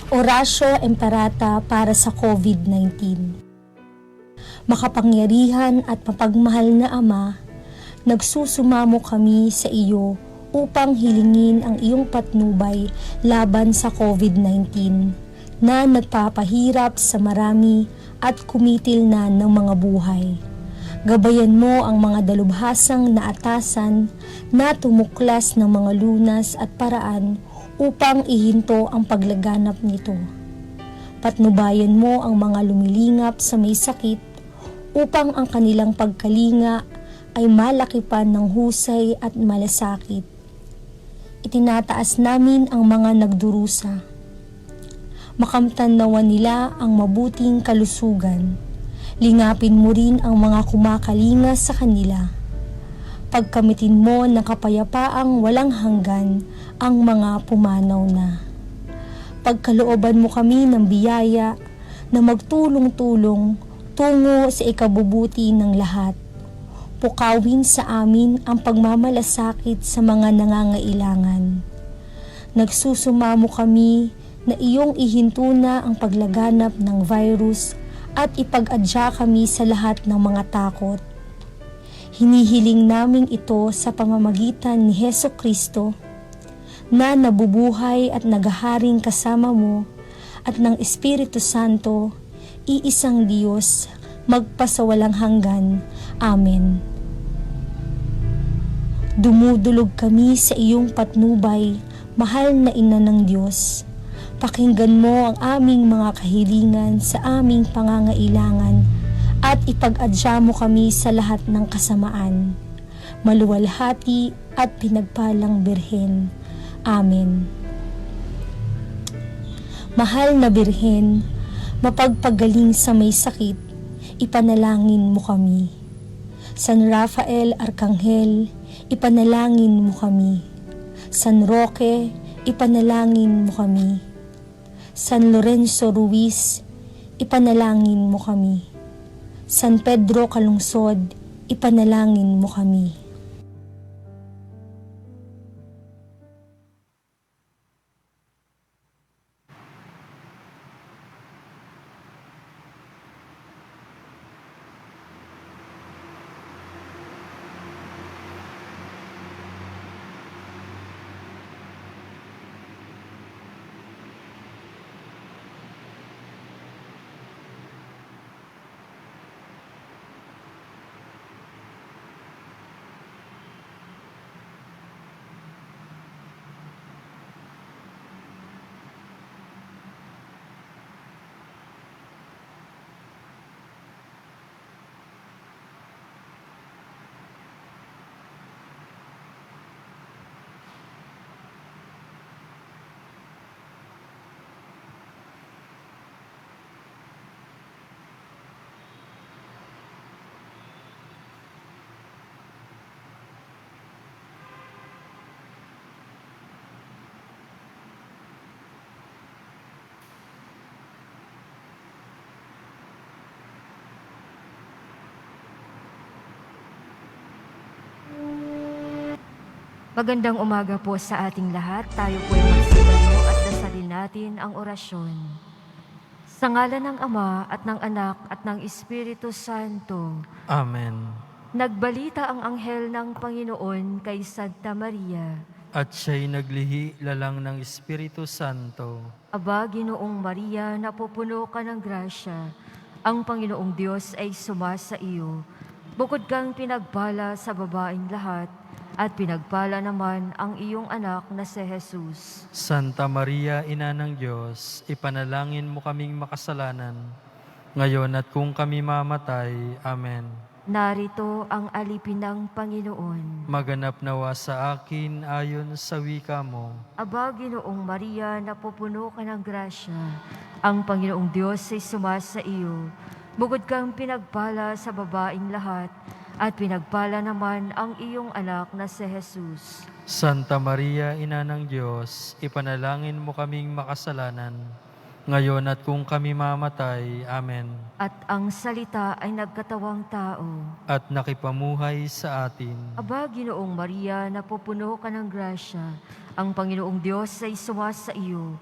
Oratio Imperata para sa COVID-19. Makapangyarihan at mapagmahal na Ama, nagsusumamo kami sa iyo upang hilingin ang iyong patnubay laban sa COVID-19 na nagpapahirap sa marami at kumitil na ng mga buhay. Gabayan mo ang mga dalubhasang naatasan na tumuklas ng mga lunas at paraan upang ihinto ang paglaganap nito. Patnubayan mo ang mga lumilingap sa may sakit upang ang kanilang pagkalinga ay malakipan ng husay at malasakit. Itinataas namin ang mga nagdurusa. Makamtan nawa nila ang mabuting kalusugan. Lingapin mo rin ang mga kumakalinga sa kanila. Pagkamitin mo ng kapayapaang walang hanggan ang mga pumanaw na. Pagkalooban mo kami ng biyaya na magtulong-tulong tungo sa ikabubuti ng lahat. Pukawin sa amin ang pagmamalasakit sa mga nangangailangan. Nagsusumamo kami na iyong ihinto na ang paglaganap ng virus at ipag-adya kami sa lahat ng mga takot. Hinihiling namin ito sa pamamagitan ni Hesukristo na nabubuhay at naghaharing kasama mo at ng Espiritu Santo, iisang Diyos, magpasawalang hanggan. Amen. Dumudulog kami sa iyong patnubay, mahal na Ina ng Diyos. Pakinggan mo ang aming mga kahilingan sa aming pangangailangan at ipag-adya mo kami sa lahat ng kasamaan. Maluwalhati at pinagpalang Birhen. Amen. Mahal na Birhen, mapagpagaling sa may sakit, ipanalangin mo kami. San Rafael Arkanghel, ipanalangin mo kami. San Roque, ipanalangin mo kami. San Lorenzo Ruiz, ipanalangin mo kami. San Pedro Calungsod, ipanalangin mo kami. Magandang umaga po sa ating lahat. Tayo po ay magsigayo at dasalin natin ang orasyon. Sa ngalan ng Ama at ng Anak at ng Espiritu Santo. Amen. Nagbalita ang anghel ng Panginoon kay Santa Maria. At siya'y naglihi lalang ng Espiritu Santo. Aba, Ginoong Maria, napupuno ka ng grasya. Ang Panginoong Diyos ay sumasa iyo. Bukod kang pinagpala sa babaeng lahat, at pinagpala naman ang iyong anak na si Jesus. Santa Maria, Ina ng Diyos, ipanalangin mo kaming makasalanan, ngayon at kung kami mamatay. Amen. Narito ang alipin ng Panginoon. Maganap nawa sa akin ayon sa wika mo. Aba, Ginoong Maria, napupuno ka ng grasya. Ang Panginoong Diyos ay sumasa iyo. Bukod kang pinagpala sa babaeng lahat, at pinagpala naman ang iyong anak na si Jesus. Santa Maria, Ina ng Diyos, ipanalangin mo kaming makasalanan, ngayon at kung kami mamatay. Amen. At ang salita ay nagkatawang tao. At nakipamuhay sa atin. Aba, Ginoong Maria, napupuno ka ng grasya. Ang Panginoong Diyos ay sumasa iyo.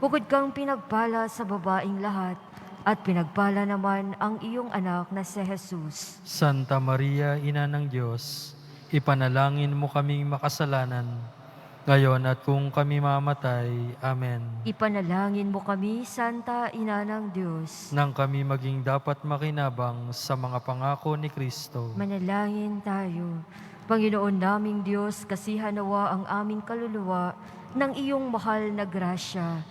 Bukod kang pinagpala sa babaing lahat, at pinagpala naman ang iyong anak na si Jesus. Santa Maria, Ina ng Diyos, ipanalangin mo kaming makasalanan, ngayon at kung kami mamatay. Amen. Ipanalangin mo kami, Santa Ina ng Diyos. Nang kami maging dapat makinabang sa mga pangako ni Kristo. Manalangin tayo. Panginoon naming Diyos, kasihan nawa ang aming kaluluwa ng iyong mahal na grasya,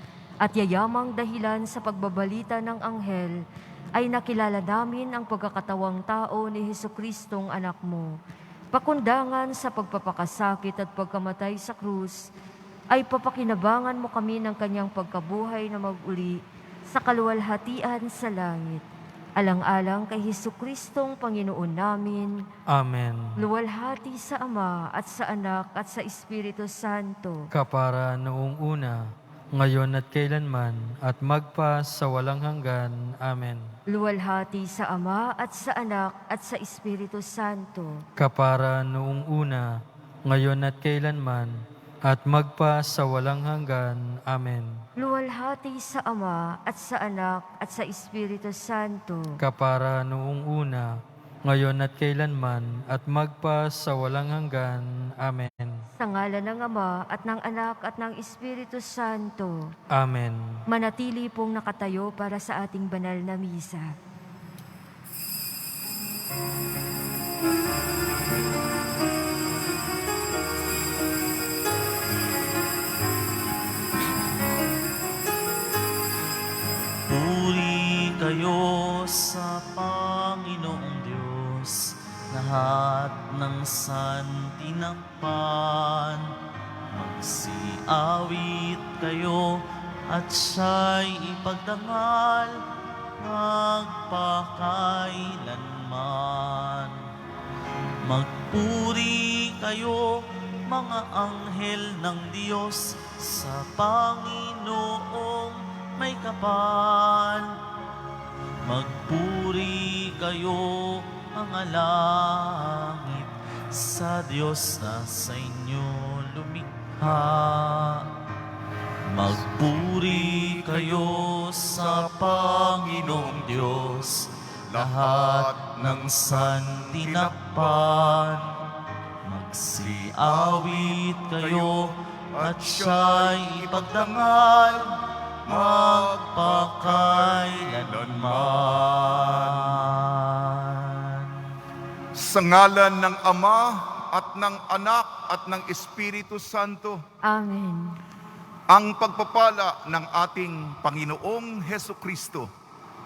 at yayamang dahilan sa pagbabalita ng anghel, ay nakilala namin ang pagkakatawang tao ni Jesucristong anak mo. Pakundangan sa pagpapakasakit at pagkamatay sa krus, ay papakinabangan mo kami ng kanyang pagkabuhay na mag-uli sa kaluwalhatian sa langit. Alang-alang kay Jesucristong Panginoon namin, Amen. luwalhati sa Ama at sa Anak at sa Espiritu Santo. Kapara noong una, ngayon at kailanman, at magpa sa walang hanggan. Amen. Luwalhati sa Ama at sa Anak at sa Espiritu Santo. Kapara noong una, ngayon at kailanman, at magpa sa walang hanggan. Amen. Luwalhati sa Ama at sa Anak at sa Espiritu Santo. Kapara noong una, ngayon at kailanman, at magpa sa walang hanggan. Amen. Sa ngalan ng Ama at ng Anak at ng Espiritu Santo. Amen. Manatili pong nakatayo para sa ating banal na misa. Puri kayo sa Panginoong Diyos, lahat ng santinakpan. Magsiawit kayo at siya'y ipagdangal magpakailanman. Magpuri kayo, mga anghel ng Diyos, sa Panginoong may kapal. Magpuri kayo, mga langit, sa Diyos na sa inyo lumikha. Magpuri kayo sa Panginoong Diyos, lahat ng santinakpan. Magsiawit kayo at siya'y ipagdangal magpakailanman. Sa ngalan ng Ama at ng Anak at ng Espiritu Santo, Amen. ang pagpapala ng ating Panginoong Hesukristo,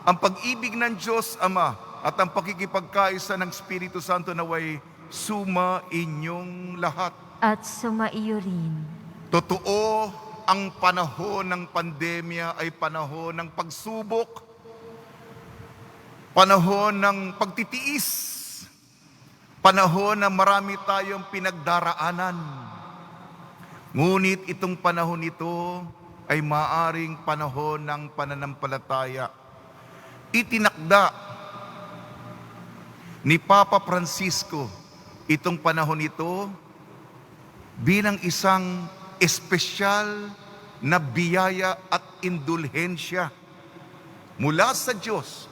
ang pag-ibig ng Diyos Ama at ang pakikipagkaisa ng Espiritu Santo naway suma inyong lahat. At sumaiyo rin. Totoo, ang panahon ng pandemya ay panahon ng pagsubok, panahon ng pagtitiis, panahon na marami tayong pinagdaraanan. Ngunit itong panahon ito ay maaring panahon ng pananampalataya. Itinakda ni Papa Francisco itong panahon ito bilang isang espesyal na biyaya at indulhensya mula sa Diyos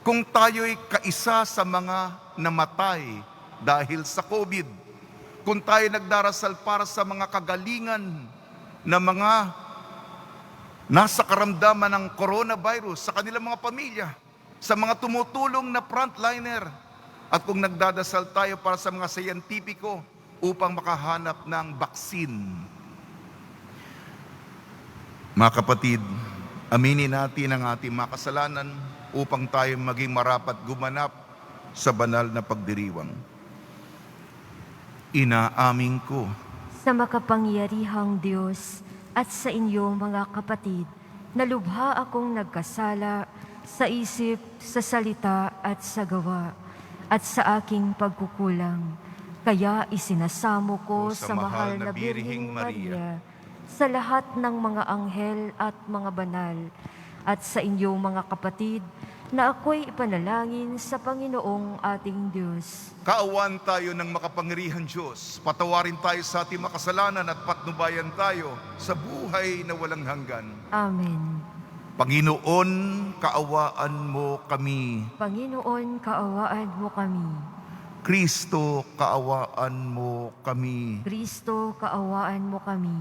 kung tayo'y kaisa sa mga namatay dahil sa COVID, kung tayo nagdarasal para sa mga kagalingan na mga nasa karamdaman ng coronavirus sa kanilang mga pamilya, sa mga tumutulong na frontliner, at kung nagdadasal tayo para sa mga siyentipiko upang makahanap ng baksin. Mga kapatid, aminin natin ang ating mga kasalanan upang tayo maging marapat gumanap sa banal na pagdiriwang. Inaamin ko Sa makapangyarihang Diyos at sa inyo mga kapatid, na lubha akong nagkasala sa isip, sa salita at sa gawa, at sa aking pagkukulang. Kaya isinasamo ko sa mahal na Birheng Maria, sa lahat ng mga anghel at mga banal, at sa inyo mga kapatid, na ako'y ipanalangin sa Panginoong ating Diyos. Kaawaan tayo ng makapangyarihan Diyos. Patawarin tayo sa ating makasalanan at patnubayan tayo sa buhay na walang hanggan. Amen. Panginoon, kaawaan mo kami. Panginoon, kaawaan mo kami. Kristo, kaawaan mo kami. Kristo, kaawaan mo kami.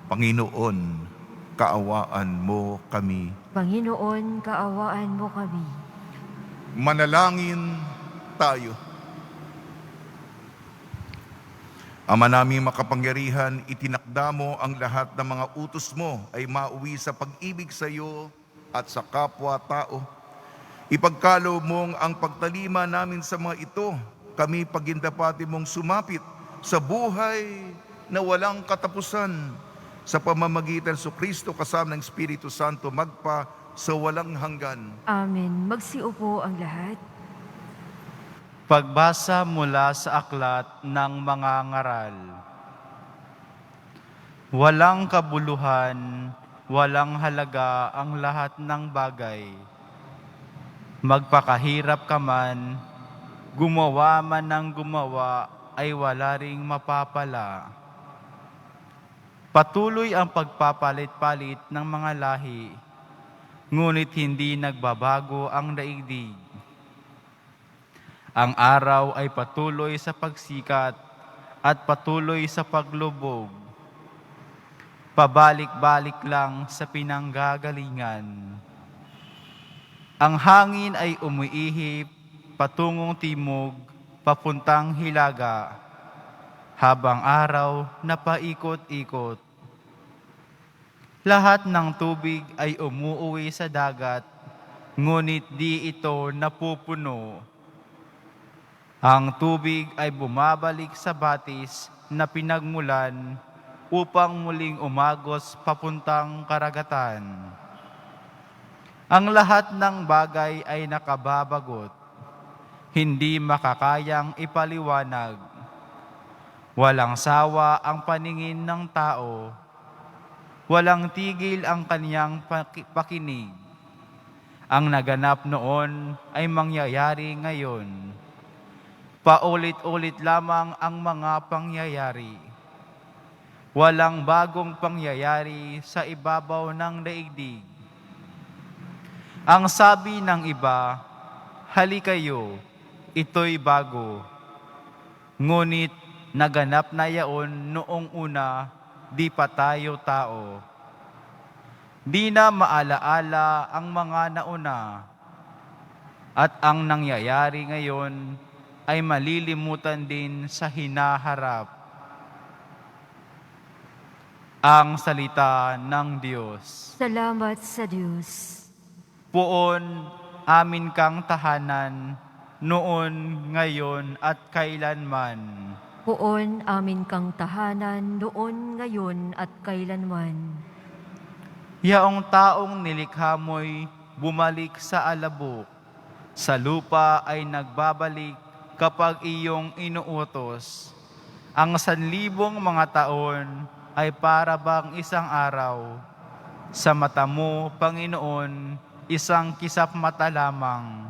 Panginoon, kaawaan mo kami. Panginoon, kaawaan mo kami. Manalangin tayo. Ama naming makapangyarihan, itinakda mo ang lahat ng mga utos mo ay mauwi sa pag-ibig sa iyo at sa kapwa-tao. Ipagkaloob mong ang pagtalima namin sa mga ito, kami pagindapati mong sumapit sa buhay na walang katapusan sa pamamagitan sa Kristo kasama ng Espiritu Santo magpa sa walang hanggan. Amen. Magsiupo ang lahat. Pagbasa mula sa aklat ng mga ngaral. Walang kabuluhan, walang halaga ang lahat ng bagay. Magpakahirap ka man, gumawa man ng gumawa, ay wala ring mapapala. Patuloy ang pagpapalit-palit ng mga lahi, ngunit hindi nagbabago ang daigdig. Ang araw ay patuloy sa pagsikat at patuloy sa paglubog. Pabalik-balik lang sa pinanggagalingan. Ang hangin ay umiihip patungong timog, papuntang hilaga, habang araw na paikot-ikot. Lahat ng tubig ay umuuwi sa dagat, ngunit di ito napupuno. Ang tubig ay bumabalik sa batis na pinagmulan upang muling umagos papuntang karagatan. Ang lahat ng bagay ay nakababagot, hindi makakayang ipaliwanag. Walang sawa ang paningin ng tao, walang tigil ang kaniyang pakinig. Ang naganap noon ay mangyayari ngayon. Paulit-ulit lamang ang mga pangyayari. Walang bagong pangyayari sa ibabaw ng daigdig. Ang sabi ng iba, halikayo, ito'y bago. Ngunit naganap na yaon noong una, di pa tayo tao. Di na maalaala ang mga nauna, at ang nangyayari ngayon ay malilimutan din sa hinaharap. Ang salita ng Diyos. Salamat sa Diyos. Poon amin kang tahanan, noon, ngayon, at kailanman. Poon amin kang tahanan, noon, ngayon, at kailanman. Yaong taong nilikha mo'y bumalik sa alabok, sa lupa ay nagbabalik kapag iyong inuutos. Ang 1,000 mga taon ay para bang isang araw. Sa mata mo, Panginoon, isang kisap mata lamang.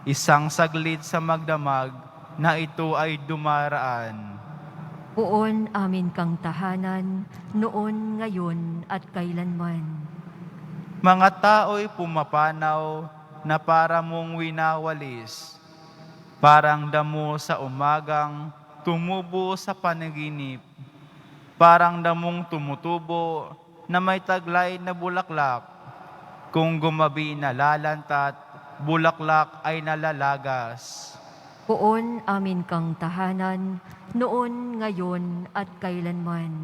Isang saglit sa magdamag na ito ay dumaraan. Poon amin kang tahanan, noon, ngayon, at kailanman. Mga tao'y pumapanaw na para mong winawalis. Parang damo sa umagang tumubo sa panaginip. Parang damong tumutubo na may taglay na bulaklak. Kung gumabi na lalantat, bulaklak ay nalalagas. Poon amin kang tahanan, noon, ngayon, at kailanman.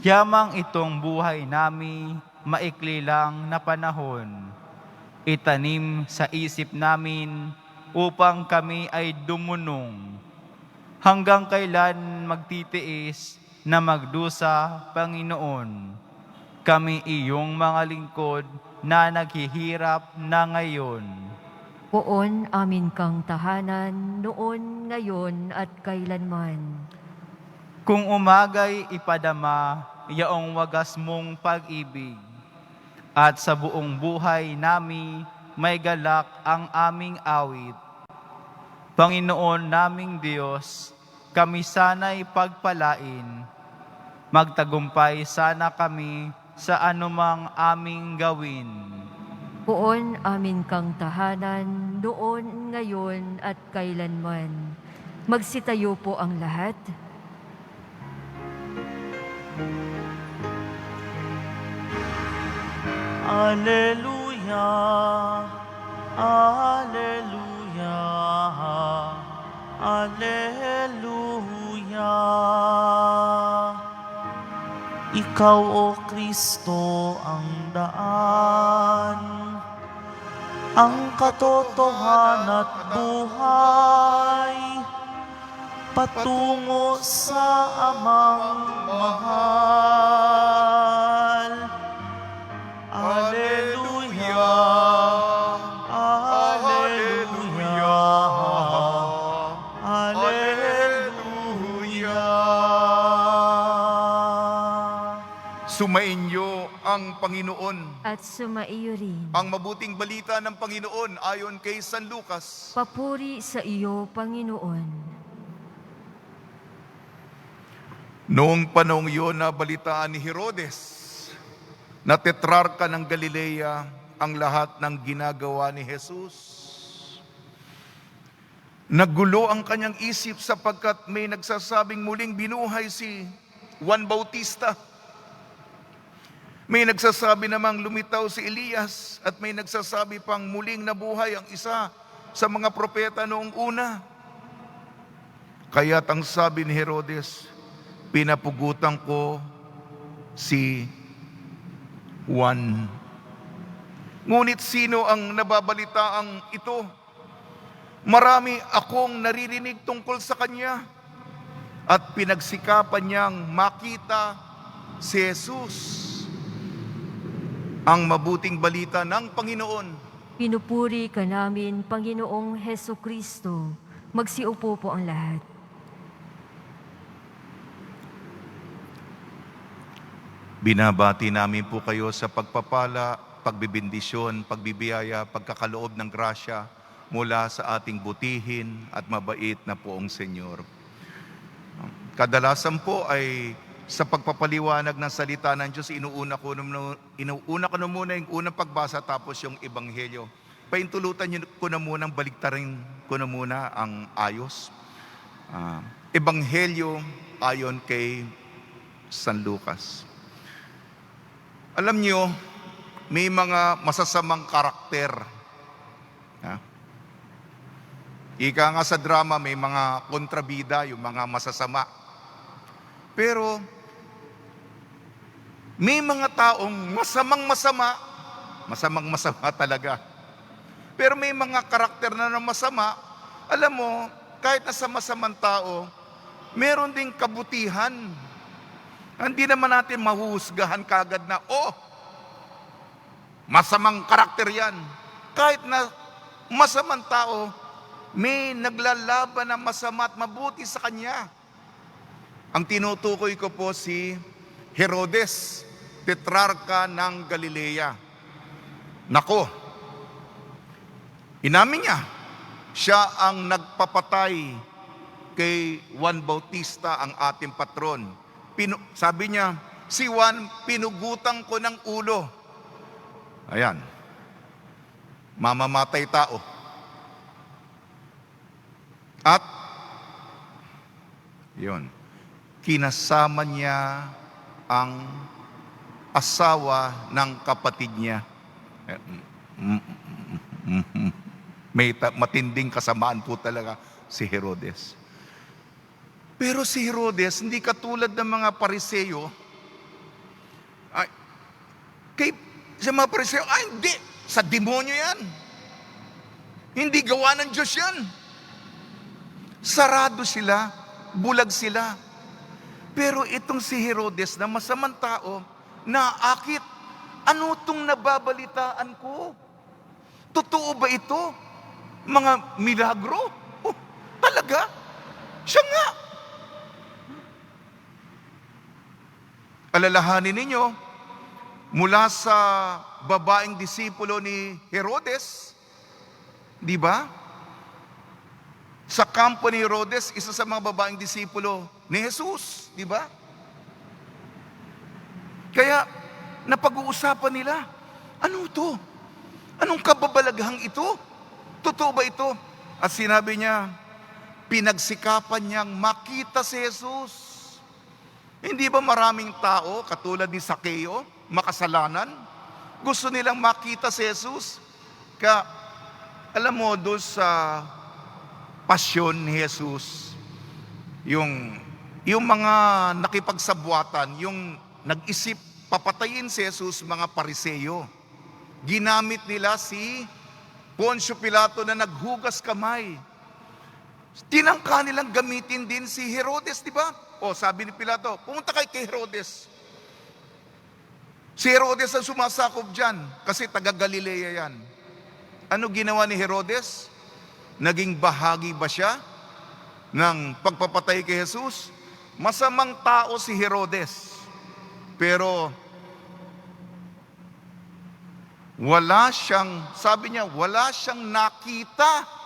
Yamang itong buhay nami, maikli lang na panahon. Itanim sa isip namin, upang kami ay dumunong. Hanggang kailan magtitiis na magdusa, Panginoon? Kami iyong mga lingkod na naghihirap na ngayon. Poon amin kang tahanan, noon, ngayon, at kailanman. Kung umagay ipadama, yaong wagas mong pag-ibig, at sa buong buhay nami, may galak ang aming awit. Panginoon naming Diyos, kami sana'y pagpalain. Magtagumpay sana kami sa anumang aming gawin. Poon amin kang tahanan, noon, ngayon, at kailanman. Magsitayo po ang lahat. Alleluia, Alleluia, Alleluia. Ikaw, O Kristo, ang daan, ang katotohanan at buhay, patungo sa Amang mahal. Alleluia, Alleluia, Alleluia. Sumainyo ang Panginoon. At sumaiyo rin. Ang mabuting balita ng Panginoon ayon kay San Lucas. Papuri sa iyo, Panginoon. Noong panahong iyon, nabalitaan ni Herodes na tetrarka ng Galilea ang lahat ng ginagawa ni Jesus. Naggulo ang kanyang isip sapagkat may nagsasabing muling binuhay si Juan Bautista. May nagsasabi namang lumitaw si Elias at may nagsasabi pang muling nabuhay ang isa sa mga propeta noong una. Kaya't ang sabi ni Herodes, pinapugutan ko si Juan. Ngunit sino ang nababalitaang ito? Marami akong naririnig tungkol sa kanya at pinagsikapan niyang makita si Jesus. Ang mabuting balita ng Panginoon. Pinupuri ka namin, Panginoong Heso Kristo. Magsiupo po ang lahat. Binabati namin po kayo sa pagpapala, pagbibindisyon, pagbibiyaya, pagkakaloob ng grasya mula sa ating butihin at mabait na poong Senyor. Kadalasan po ay sa pagpapaliwanag ng salita ng Diyos, inuuna ko na muna yung unang pagbasa tapos yung Ebanghelyo. Paintulutan ko na muna, baliktarin ko na muna ang ayos. Ebanghelyo ayon kay San Lucas. Alam nyo, may mga masasamang karakter. Ika nga sa drama, may mga kontrabida, yung mga masasama. Pero, may mga taong masamang masama talaga. Pero may mga karakter na masama, alam mo, kahit nasa masamang tao, meron ding kabutihan. Hindi naman natin mahuhusgahan kagad na, masamang karakter yan. Kahit na masamang tao, may naglalaban na masama at mabuti sa kanya. Ang tinutukoy ko po si Herodes, tetrarka ng Galilea. Nako, inamin niya, siya ang nagpapatay kay Juan Bautista, ang ating patron. Sabi niya, si Juan, pinugutan ko ng ulo. Ayan, mamamatay tao. At, yun, kinasama niya ang asawa ng kapatid niya. May matinding kasamaan po talaga si Herodes. Pero si Herodes, hindi katulad ng mga Pariseo. Sa mga Pariseo, hindi, sa demonyo yan. Hindi gawa ng Diyos yan. Sarado sila, bulag sila. Pero itong si Herodes na masamang tao, naakit, ano itong nababalitaan ko? Totoo ba ito? Mga milagro? Talaga? Siya nga. Alalahanin ninyo, mula sa babaeng disipulo ni Herodes, di ba? Sa kampo ni Herodes, isa sa mga babaeng disipulo ni Jesus, di ba? Kaya napag-uusapan nila, ano to? Anong kababalaghang ito? Totoo ba ito? At sinabi niya, pinagsikapan niyang makita si Jesus. Hindi ba maraming tao, katulad ni Sakeo, makasalanan, gusto nilang makita si Jesus? Kaya, alam mo, doon sa pasyon ni Jesus, yung mga nakipagsabwatan, yung nag-isip papatayin si Jesus, mga Pariseyo, ginamit nila si Poncio Pilato na naghugas kamay. Tinangka nilang gamitin din si Herodes, di ba? O sabi ni Pilato, pumunta kay Herodes. Si Herodes ang sumasakop dyan kasi taga Galilea yan. Ano ginawa ni Herodes? Naging bahagi ba siya ng pagpapatay kay Jesus? Masamang tao si Herodes. Pero wala siyang, sabi niya, wala siyang nakita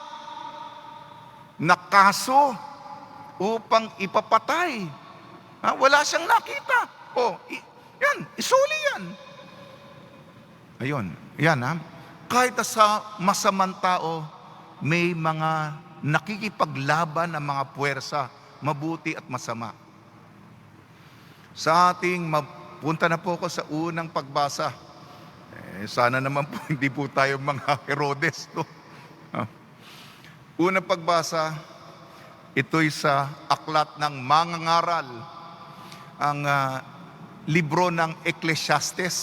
na kaso upang ipapatay. Wala siyang nakita. Yan, isuli yan. Ayun, yan Kahit sa masamang tao, may mga nakikipaglaban ng mga puwersa, mabuti at masama. Sa ating, punta na po ako sa unang pagbasa. Sana naman po hindi po tayo mga Herodes. Unang pagbasa, ito'y sa aklat ng mangangaral, ang libro ng Ecclesiastes.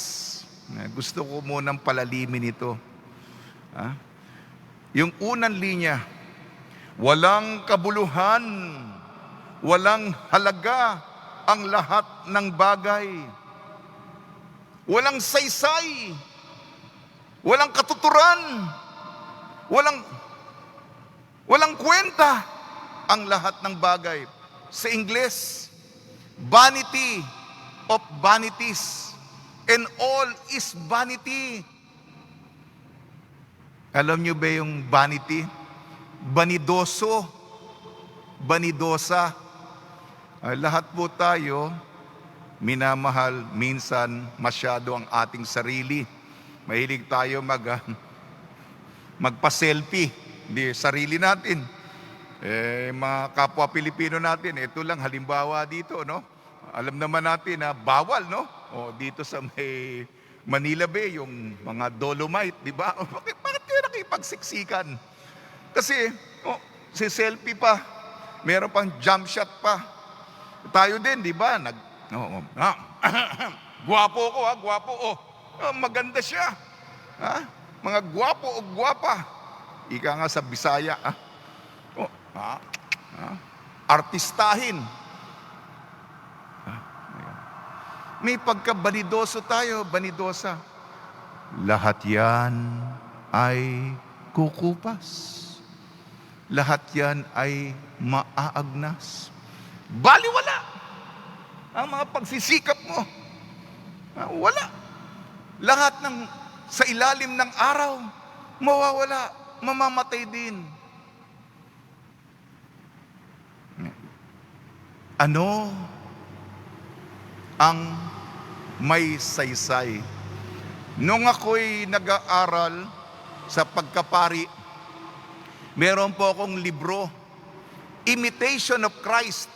Gusto ko munang palalimin ito. Yung unang linya, walang kabuluhan, walang halaga ang lahat ng bagay. Walang saysay, walang katuturan, walang kwenta ang lahat ng bagay. Sa Ingles, vanity of vanities, and all is vanity. Alam niyo ba yung vanity? Vanidoso, vanidosa. Lahat po tayo, minamahal minsan masyado ang ating sarili. Mahilig tayo magpa-selfie, di sarili natin. Mga kapwa Pilipino natin, ito lang halimbawa dito, no? Alam naman natin na bawal, no? Dito sa may Manila Bay, yung mga Dolomite, di ba? Bakit kayo nakipagsiksikan? Kasi, si selfie pa, meron pang jump shot pa. Tayo din, di ba? Gwapo ko, gwapo. Maganda siya. Mga gwapo o gwapa. Ika nga sa Bisaya. Artistahin. May pagka-banidoso tayo, banidosa. Lahat yan ay kukupas. Lahat yan ay maaagnas. Baliwala ang mga pagsisikap mo. Wala. Lahat ng sa ilalim ng araw, mawawala, mamamatay din. Ano ang may saysay? Nung ako'y nag-aaral sa pagkapari, meron po akong libro, Imitation of Christ,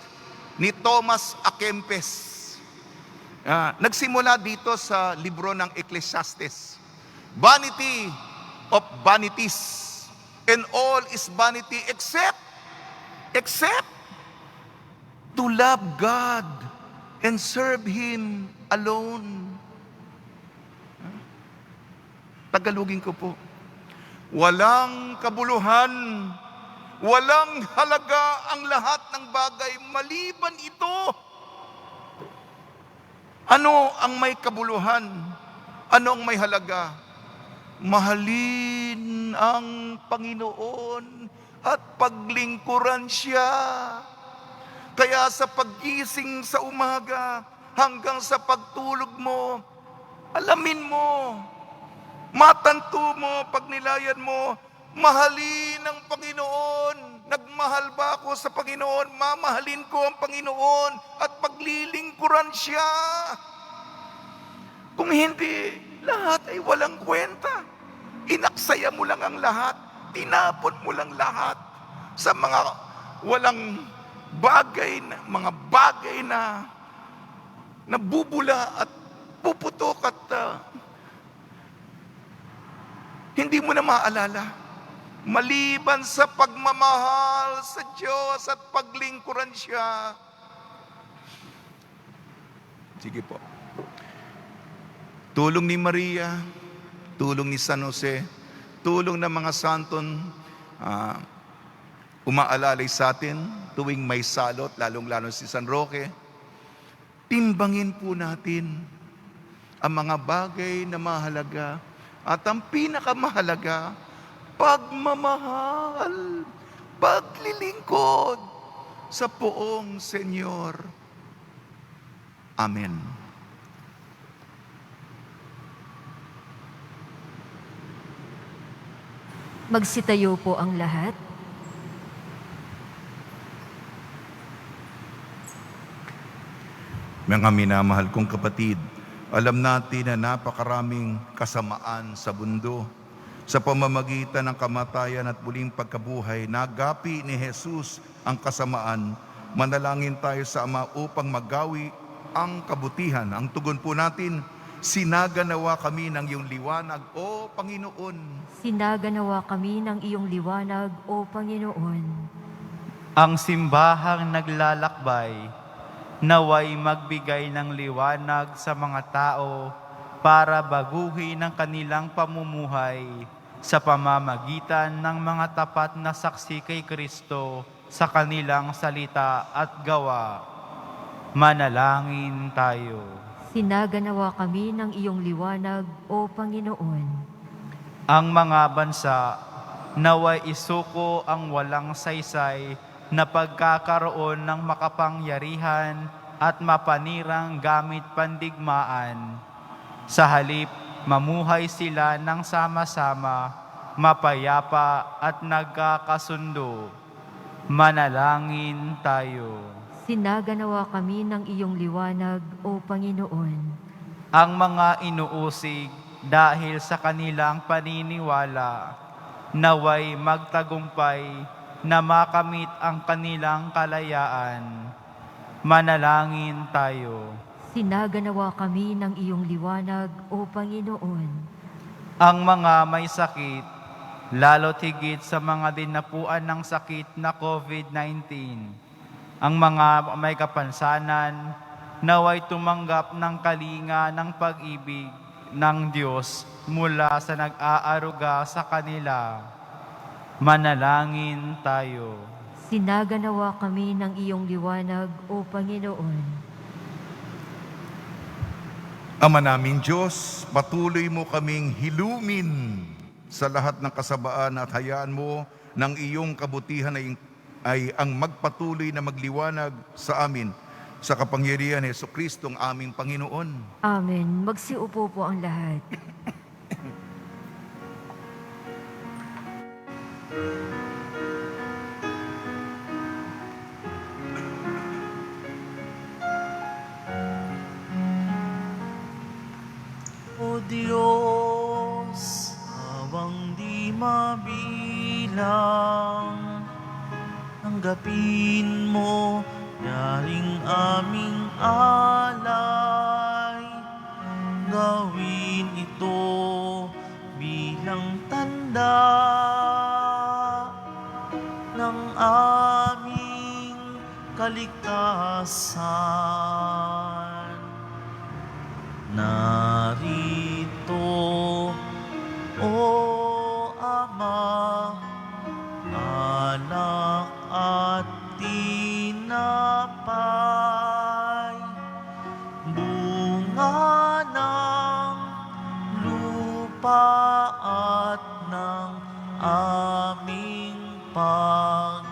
ni Thomas A. Kempis. Nagsimula dito sa libro ng Ecclesiastes. Vanity of vanities, and all is vanity except to love God and serve Him alone. Tagalogin ko po. Walang kabuluhan, walang halaga ang lahat ng bagay maliban ito. Ano ang may kabuluhan? Ano ang may halaga? Mahalin ang Panginoon at paglingkuran Siya. Kaya sa paggising sa umaga hanggang sa pagtulog mo, alamin mo Matanto mo, pag nilayan mo, mahalin ang Panginoon. Nagmahal ba ako sa Panginoon? Mamahalin ko ang Panginoon at paglilingkuran siya. Kung hindi, lahat ay walang kwenta. Inaksaya mo lang ang lahat. Tinapon mo lang lahat sa mga walang bagay, mga bagay na nabubula at puputok at hindi mo na maalala. Maliban sa pagmamahal sa Diyos at paglingkuran siya. Sige po. Tulong ni Maria, tulong ni San Jose, tulong ng mga santon umaalalay sa atin tuwing may salot, lalong-lalo si San Roque. Timbangin po natin ang mga bagay na mahalaga at ang pinakamahalaga, pagmamahal, paglilingkod sa poong Senyor. Amen. Magsitayo po ang lahat. Mga minamahal kong kapatid, alam natin na napakaraming kasamaan sa mundo. Sa pamamagitan ng kamatayan at muling pagkabuhay, nagapi ni Jesus ang kasamaan. Manalangin tayo sa Ama upang magawi ang kabutihan. Ang tugon po natin, sinaganawa kami ng iyong liwanag, O Panginoon. Sinaganawa kami ng iyong liwanag, O Panginoon. Ang simbahang naglalakbay, naway magbigay ng liwanag sa mga tao para baguhin ang kanilang pamumuhay sa pamamagitan ng mga tapat na saksi kay Kristo sa kanilang salita at gawa. Manalangin tayo. Sinaganawa kami ng iyong liwanag, O Panginoon. Ang mga bansa naway isuko ang walang saysay na pagkakaroon ng makapangyarihan at mapanirang gamit pandigmaan. Sa halip, mamuhay sila ng sama-sama, mapayapa at nagkakasundo. Manalangin tayo. Sinaganawa kami ng iyong liwanag, O Panginoon. Ang mga inuusig dahil sa kanilang paniniwala, naway magtagumpay na makamit ang kanilang kalayaan. Manalangin tayo. Sinaganawa kami ng iyong liwanag, O Panginoon. Ang mga may sakit, lalo't higit sa mga dinapuan ng sakit na COVID-19, ang mga may kapansanan, naway tumanggap ng kalinga ng pag-ibig ng Diyos mula sa nag-aaruga sa kanila. Manalangin tayo. Sinaganawa kami ng iyong liwanag, O Panginoon. Ama naming Diyos, patuloy mo kaming hilumin sa lahat ng kasabaan at hayaan mo ng iyong kabutihan ay ang magpatuloy na magliwanag sa amin sa kapangyarihan ni Jesucristo ang aming Panginoon. Amen. Magsiupo po ang lahat. O Diyos, awang di mabilang, tanggapin mo yaring aming alay. Gawin ito bilang tanda ng aming kaligtasan. Narito, O Ama, anak at tinapay, bunga ng lupa at ng aming paggawa.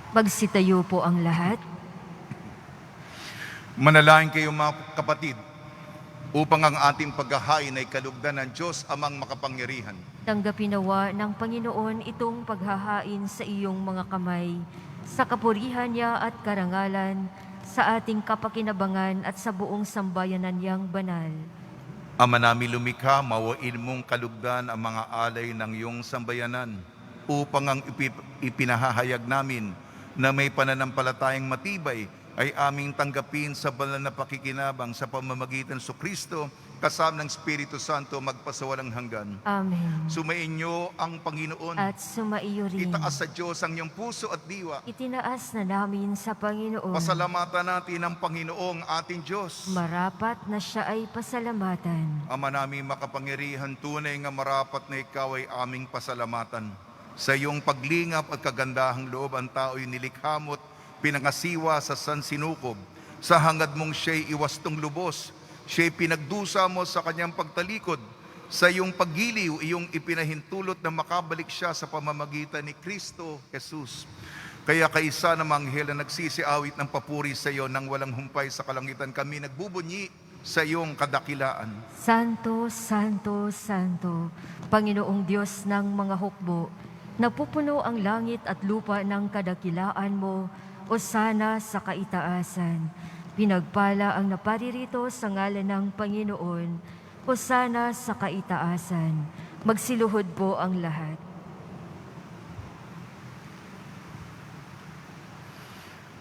Magsitayo po ang lahat. Manalangin kayo mga kapatid, upang ang ating paghahain ay kalugdan ng Diyos amang makapangyarihan. Tanggapin nawa ng Panginoon itong paghahain sa iyong mga kamay, sa kapurihan niya at karangalan, sa ating kapakinabangan at sa buong sambayanan niyang banal. Ama namin lumikha, mawain mong kalugdan ang mga alay ng iyong sambayanan, upang ang ipinahahayag namin na may pananampalatayang matibay ay aming tanggapin sa banal na pakikinabang sa pamamagitan sa Kristo, kasama ng Espiritu Santo magpasawalang hanggan. Amen. Sumainyo ang Panginoon. At sumaiyo rin. Itaas sa Diyos ang iyong puso at diwa. Itinaas na namin sa Panginoon. Pasalamatan natin ang Panginoong ating Diyos. Marapat na siya ay pasalamatan. Ama namin makapangyarihan, tunay nga marapat na ikaw ay aming pasalamatan. Sa iyong paglingap at kagandahang loob, ang tao'y nilikha mo't pinangasiwa sa sansinukob. Sa hangad mong siya'y iwastong lubos, siya'y pinagdusa mo sa kanyang pagtalikod. Sa iyong paggiliw, iyong ipinahintulot na makabalik siya sa pamamagitan ni Kristo Jesus. Kaya kaisa ng mga anghel na nagsisiawit ng papuri sa iyo nang walang humpay sa kalangitan, kami nagbubunyi sa iyong kadakilaan. Santo, Santo, Santo, Panginoong Diyos ng mga hukbo, napupuno ang langit at lupa ng kadakilaan mo, o sana sa kaitaasan. Pinagpala ang naparirito sa ngalan ng Panginoon, o sana sa kaitaasan. Magsiluhod po ang lahat.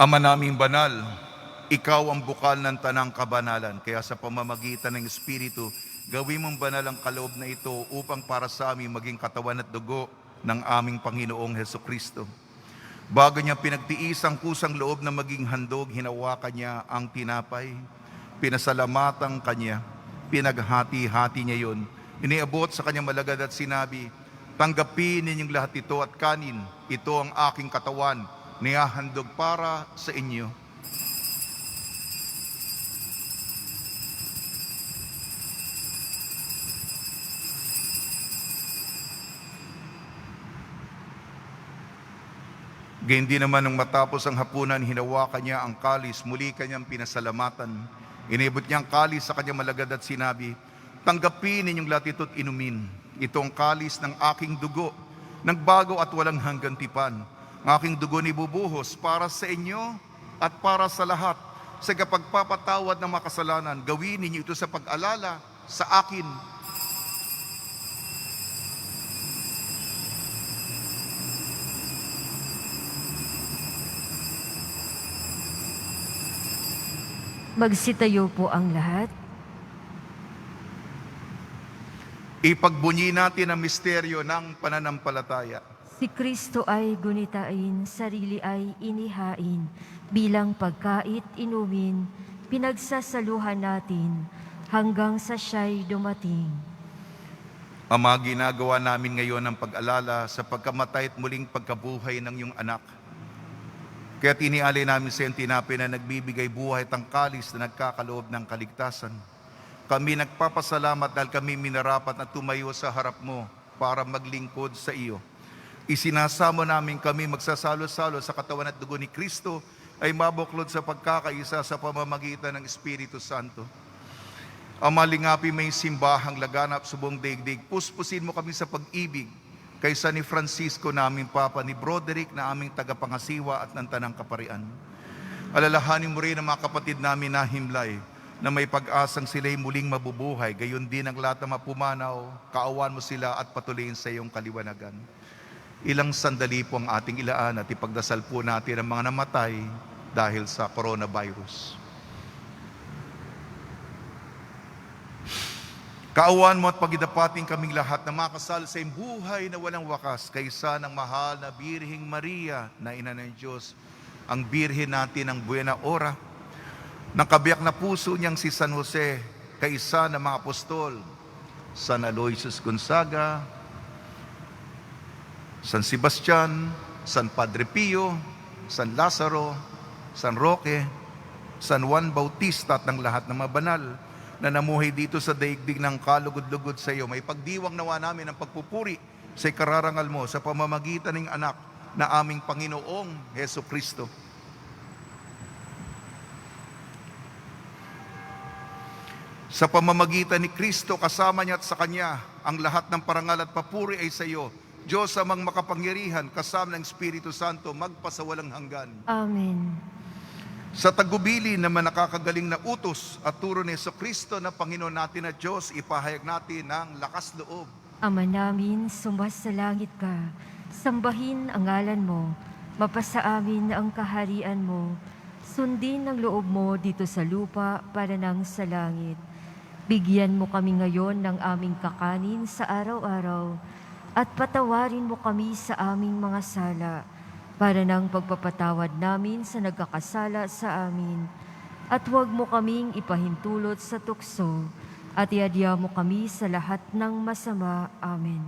Ama naming banal, ikaw ang bukal ng tanang kabanalan. Kaya sa pamamagitan ng Espiritu, gawin mong banal ang kaloob na ito upang para sa amin maging katawan at dugo ng aming Panginoong Hesukristo. Bago niya pinagtiis ang kusang loob na maging handog, hinawakan niya ang tinapay, pinasalamatan kanya, pinaghati-hati niya yon, iniabot sa kanyang malagad at sinabi, tanggapin ninyong lahat ito at kanin, ito ang aking katawan, nihahandog para sa inyo. Gayun din naman nung matapos ang hapunan, hinawakan niya ang kalis, muli kanyang pinasalamatan. Inibot niya ang kalis sa kanyang malagad at sinabi, tanggapin ninyong lahat ito't inumin. Ito ang kalis ng aking dugo, nagbago at walang hanggang tipan. Ang aking dugo ni bubuhos para sa inyo at para sa lahat. Sa kapagpapatawad ng makasalanan, gawin ninyo ito sa pag-alala sa akin. Magsitayo po ang lahat. Ipagbunyi natin ang misteryo ng pananampalataya. Si Kristo ay gunitain, sarili ay inihain, bilang pagkait inumin, pinagsasaluhan natin, hanggang sa siya'y dumating. Ama, ginagawa namin ngayon ang pag-alala sa pagkamatay at muling pagkabuhay ng iyong anak. Kaya tinialay namin sa iyong tinapay na nagbibigay buhay at ang kalis na nagkakaloob ng kaligtasan. Kami nagpapasalamat dahil kami minarapat na tumayo sa harap mo para maglingkod sa iyo. Isinasamo namin kami magsasalo-salo sa katawan at dugo ni Kristo ay mabuklod sa pagkakaisa sa pamamagitan ng Espiritu Santo. Ama, lingapi may simbahang laganap sa buong daigdig. Puspusin mo kami sa pag-ibig kaysa ni Francisco naming Papa, ni Broderick na aming tagapangasiwa at ng Tanang Kaparian. Alalahanin mo rin ang mga kapatid namin na himlay na may pag-asang sila'y muling mabubuhay. Gayon din ang lahat na mapumanaw, kaawan mo sila at patuloyin sa iyong kaliwanagan. Ilang sandali po ang ating ilaan at ipagdasal po natin ang mga namatay dahil sa coronavirus. Kaawan mo at pagidapating kaming lahat na makasal sa iyong buhay na walang wakas kaysa ng mahal na Birheng Maria na Ina ng Diyos, ang Birhen natin ng Buena Hora, ng kabiyak na puso niyang si San Jose, kaysa ng mga apostol, San Aloysius Gonzaga, San Sebastian, San Padre Pio, San Lazaro, San Roque, San Juan Bautista at ng lahat ng mga banal na namuhay dito sa daigdig ng kalugod-lugod sa iyo. May pagdiwang nawa namin ang pagpupuri sa ikararangal mo sa pamamagitan ng anak na aming Panginoong Heso Kristo. Sa pamamagitan ni Kristo, kasama niya at sa Kanya, ang lahat ng parangal at papuri ay sa iyo, Diyos amang makapangyarihan, kasama ng Espiritu Santo, magpasawalang hanggan. Amen. Sa tagubili naman nakakagaling na utos at turo ni Heso Kristo na Panginoon natin at Diyos, ipahayag natin ng lakas loob. Ama namin, sumasalangit ka. Sambahin ang ngalan mo. Mapasa amin ang kaharian mo. Sundin ang loob mo dito sa lupa para nang sa langit. Bigyan mo kami ngayon ng aming kakanin sa araw-araw at patawarin mo kami sa aming mga sala para nang pagpapatawad namin sa nagkakasala sa amin. At huwag mo kaming ipahintulot sa tukso at iadya mo kami sa lahat ng masama. Amen.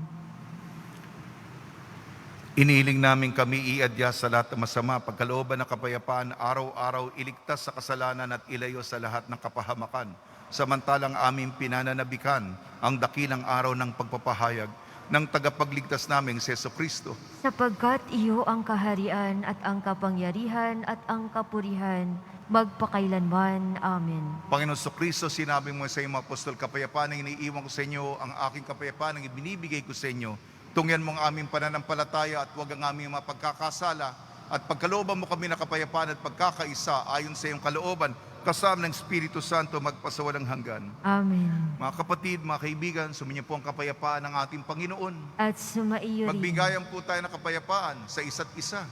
Inihiling namin kami iadya sa lahat ng masama, pagkalooban ng kapayapaan, araw-araw iligtas sa kasalanan at ilayo sa lahat ng kapahamakan. Samantalang aming pinananabikan ang dakilang araw ng pagpapahayag ng tagapagligtas naming si Heso Kristo. Sapagkat iyo ang kaharian at ang kapangyarihan at ang kapurihan, magpakailanman. Amen. Panginoon Heso Kristo, sinabi mo sa iyong mga apostol, kapayapaan ang iniiwan ko sa inyo, ang aking kapayapaan ang ibinibigay ko sa inyo. Tungyan mo ang aming pananampalataya at huwag ang aming mapagkakasala. At pagkalooban mo kami na kapayapaan at pagkakaisa ayon sa iyong kalooban, kasama ng Espiritu Santo, magpasawalang hanggan. Amen. Mga kapatid, mga kaibigan, suminyo po ang kapayapaan ng ating Panginoon. At sumaiyo rin. Magbigayan po tayo ng kapayapaan sa isa't isa.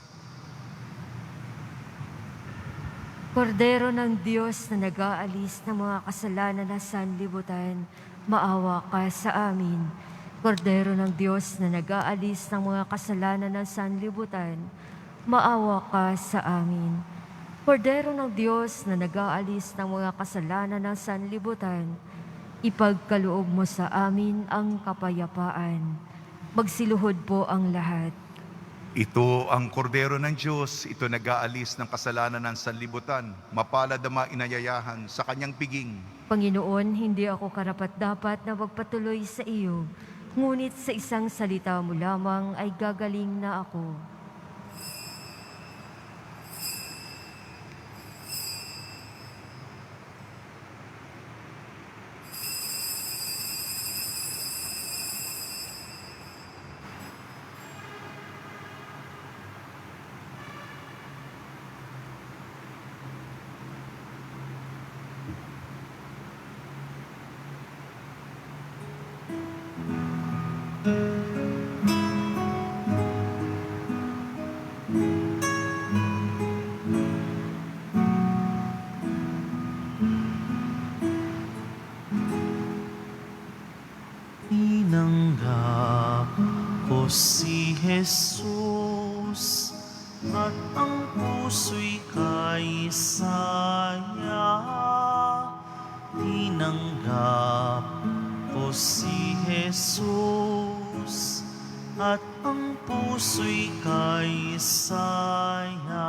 Kordero ng Diyos na nag-aalis ng mga kasalanan na sanlibutan, maawa ka sa amin. Kordero ng Diyos na nag-aalis ng mga kasalanan ng sanlibutan, maawa ka sa amin. Kordero ng Diyos na nag-aalis ng mga kasalanan ng sanlibutan, ipagkaloob mo sa amin ang kapayapaan. Magsiluhod po ang lahat. Ito ang kordero ng Diyos, ito nag-aalis ng kasalanan ng sanlibutan, mapalad ang mga inayayahan sa kanyang piging. Panginoon, hindi ako karapat-dapat na magpatuloy sa iyo, ngunit sa isang salita mo lamang ay gagaling na ako. Tinanggap ko si Jesus at ang puso'y kay saya. Tinanggap ko si Jesus at ang puso'y kay saya.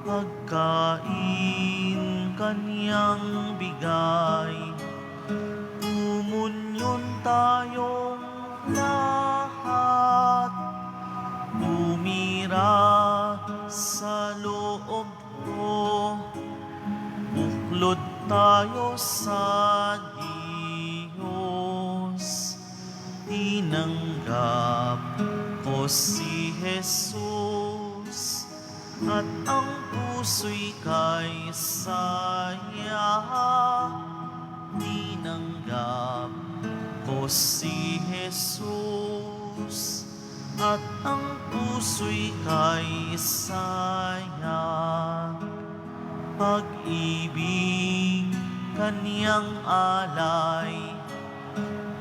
Pagkain kanyang bigay, umunyon tayong lahat, tumira sa loob ko, buklod tayo sa Diyos. Tinanggap ko si Jesus at ang puso'y kay saya. Tinanggap ko si Jesus at ang puso'y kay saya. Pag-ibig kanyang alay,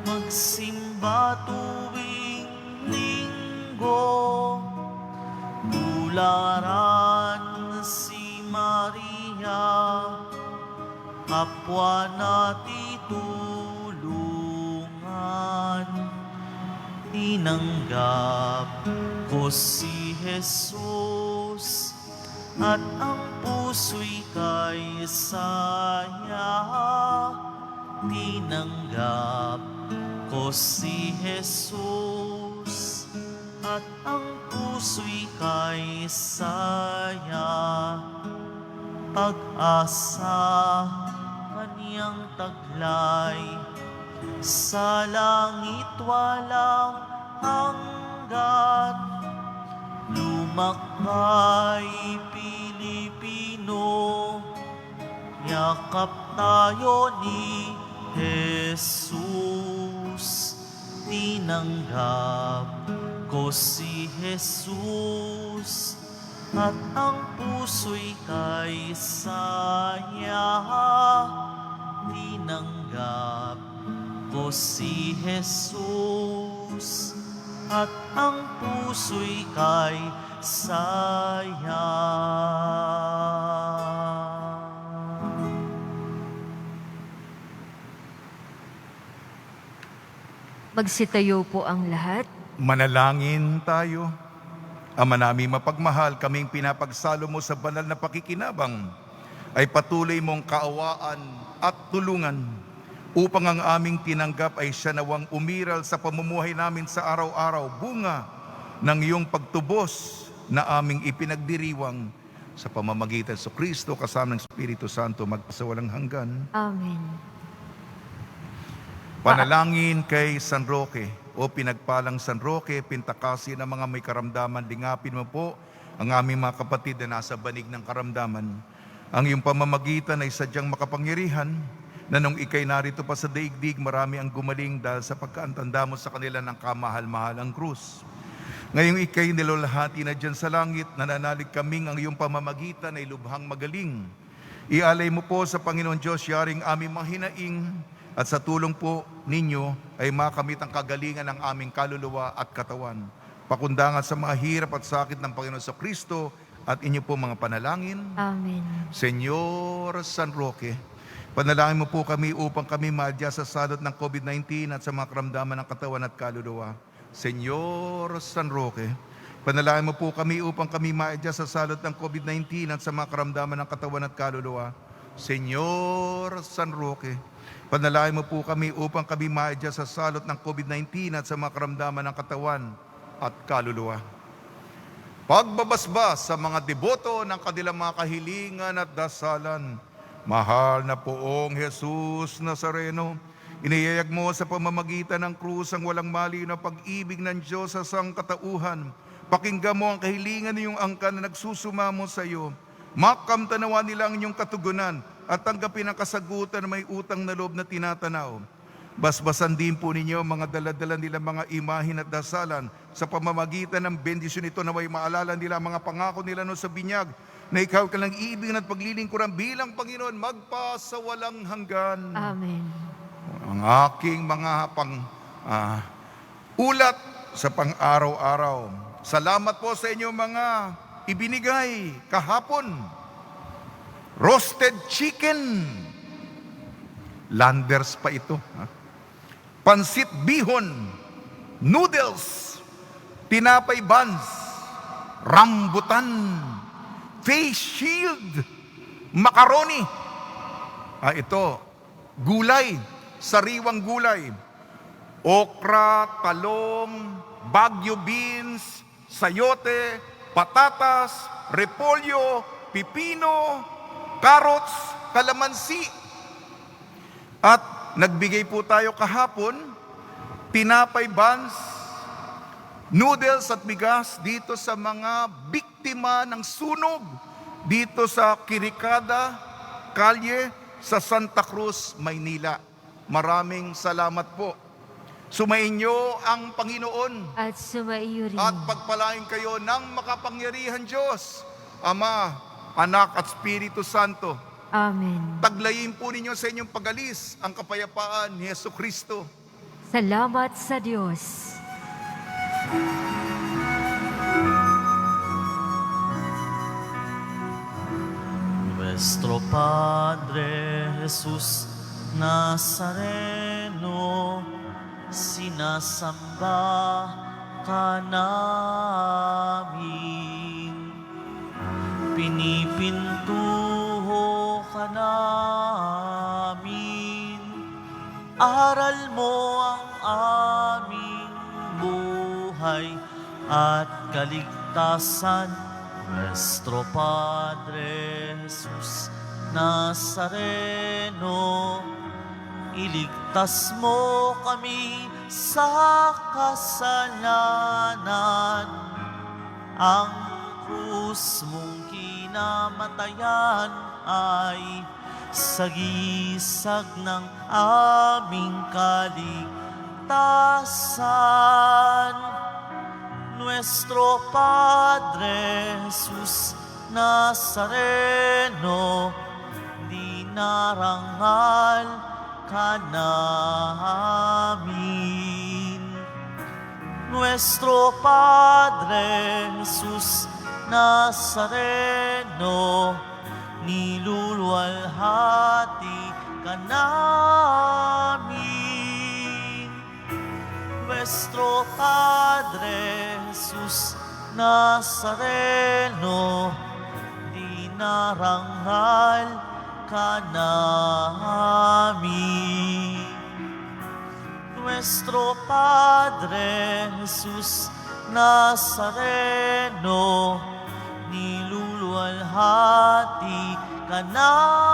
magsimba tuwing linggo, tularan si Maria, kapwa natin tulungan. Tinanggap ko si Jesus at ang puso'y kay saya. Tinanggap ko si Jesus at ang puso'y puso'y kay saya. Pag-asa kaniyang taglay, sa langit walang hanggan. Lumakbay Pilipino, yakap tayo ni Jesus. Tinanggap ko si Jesus at ang puso'y kay saya. Tinanggap ko si Jesus at ang puso'y kay saya. Magsitayo po ang lahat. Manalangin tayo. Ama namin mapagmahal, kaming pinapagsalo mo sa banal na pakikinabang, ay patuloy mong kaawaan at tulungan upang ang aming tinanggap ay siya nawang umiral sa pamumuhay namin sa araw-araw, bunga ng iyong pagtubos na aming ipinagdiriwang sa pamamagitan sa Kristo kasama ng Espiritu Santo magpasawalang hanggan. Amen. Panalangin kay San Roque. O pinagpalang San Roque, pintakasi ng mga may karamdaman, lingapin mo po ang aming mga kapatid na nasa banig ng karamdaman. Ang iyong pamamagitan ay sadyang makapangyarihan na nung ikay narito pa sa daigdig, marami ang gumaling dahil sa pagkaantanda mo sa kanila ng kamahal-mahalang krus. Ngayong ikay nilolahati na dyan sa langit, nananalig kaming ang iyong pamamagitan ay lubhang magaling. Ialay mo po sa Panginoon Diyos yaring aming mga hinaing, at sa tulong po ninyo ay makamit ang kagalingan ng aming kaluluwa at katawan. Pakundangan sa mga hirap at sakit ng Panginoon sa Kristo at inyo po mga panalangin. Amen. Senyor San Roque, panalangin mo po kami upang kami maadya sa salot ng COVID-19 at sa mga karamdaman ng katawan at kaluluwa. Senyor San Roque, panalangin mo po kami upang kami maadya sa salot ng COVID-19 at sa mga karamdaman ng katawan at kaluluwa. Senyor San Roque, panalangin mo po kami upang kami maadya sa salot ng COVID-19 at sa mga karamdaman ng katawan at kaluluwa. Pagbabasbas sa mga deboto ng kanilang mga kahilingan at dasalan, mahal na poong Jesus Nazareno, iniyayag mo sa pamamagitan ng krus ang walang mali na pag-ibig ng Diyos sa sangkatauhan. Pakinggan mo ang kahilingan niyong angkan na nagsusumamo sa iyo. Makamtanawa nila ang inyong katugunan at tanggapin ang kasagutan na may utang na loob na tinatanaw. Basbasan din po ninyo mga daladala nila mga imahin at dasalan sa pamamagitan ng bendisyon ito na may maalala nila mga pangako nila no sa binyag na ikaw kalang iibig at paglilingkuran bilang Panginoon magpasawalang hanggan. Amen. Ang aking mga ulat sa pang-araw-araw. Salamat po sa inyo mga ibinigay kahapon. Roasted chicken. Landers pa ito. Pansit bihon. Noodles. Tinapay buns. Rambutan. Face shield. Macaroni. Ito. Gulay. Sariwang gulay. Okra, talong, Baguio beans, sayote, patatas, repolyo, pipino, carrots, kalamansi. At nagbigay po tayo kahapon, tinapay buns, noodles at bigas dito sa mga biktima ng sunog dito sa Kirikada, Kalye, sa Santa Cruz, Maynila. Maraming salamat po. Sumainyo ang Panginoon At sumaiyo rin. at pagpalain kayo ng makapangyarihan Diyos, Ama, Anak at Espiritu Santo. Amen. Taglayin po ninyo sa inyong pagalis ang kapayapaan ni Jesucristo. Salamat sa Diyos. Nuestro Padre Jesus Nazareno, sinasamba ka namin, pinipintuho ka namin, aral mo ang aming buhay at kaligtasan. kaligtasan. Nuestro Padre Jesus Nazareno, iligtas mo kami sa kasalanan. Ang krus mong kinamatayan ay sagisag ng aming kaligtasan. Nuestro Padre Jesus Nazareno, dinarangal ka namin. Nuestro Padre Jesus Nazareno, niluluwalhati ka namin. Nuestro Padre Jesus Nazareno, dinarangal ka namin. Nuestro Padre Jesus Nazareno, niluluwalhati ka namin.